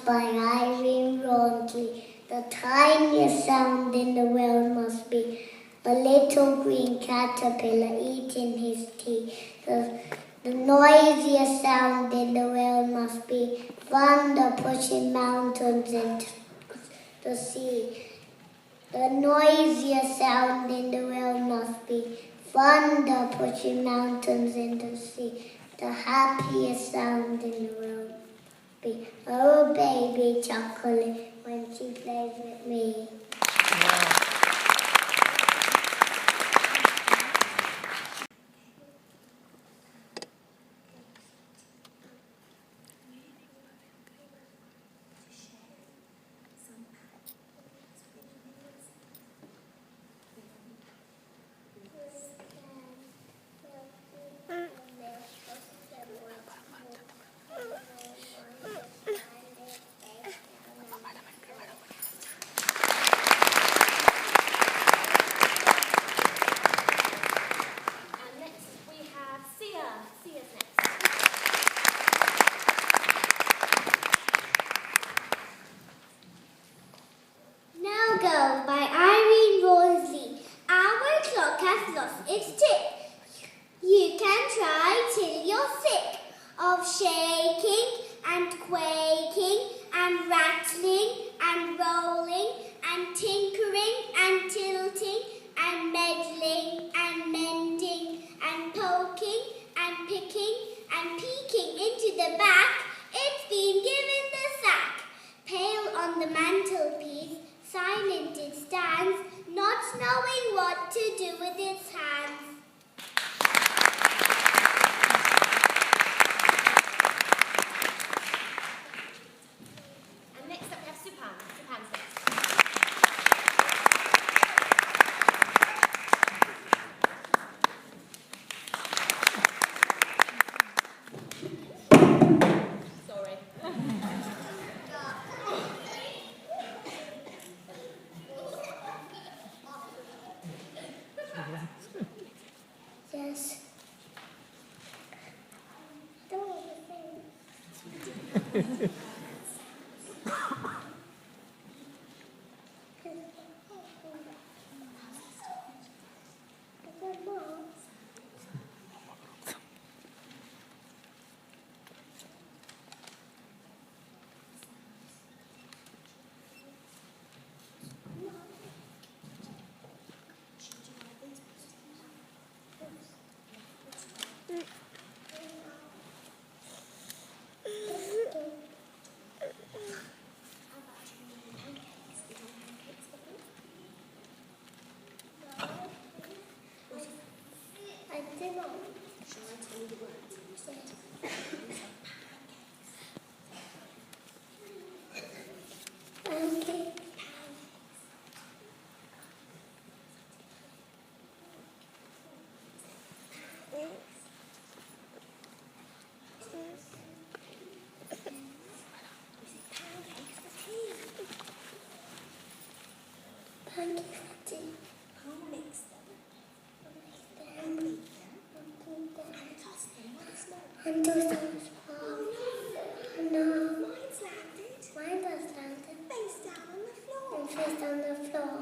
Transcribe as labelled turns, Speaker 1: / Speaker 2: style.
Speaker 1: by Irene Rawnsley. The tiniest sound in the world must be a little green caterpillar eating his tea. The noisiest sound in the world must be thunder pushing mountains into the sea. The noisiest sound in the world must be thunder pushing mountains into the sea. The happiest sound in the world must be oh baby chocolate when she plays with me. Go by Irene Rawnsley. Our clock has lost its tick. You can try till you're sick of shaking and quaking and rattling and rolling and tinkering and tilting and meddling and mending and poking and picking and peeking into the back. It's been given the sack. Pale on the mantelpiece, silent it stands, not knowing what to do with its hands.
Speaker 2: And next up we have Supan. Supan's next. Sorry.
Speaker 1: Yes.
Speaker 2: Shall I tell you the words you said?
Speaker 1: Pancakes. Pancakes for tea.
Speaker 2: Who makes them?
Speaker 1: And do some small. Oh no.
Speaker 2: Mine's landed.
Speaker 1: Mine has landed.
Speaker 2: Face down on the floor.
Speaker 1: And face on the floor.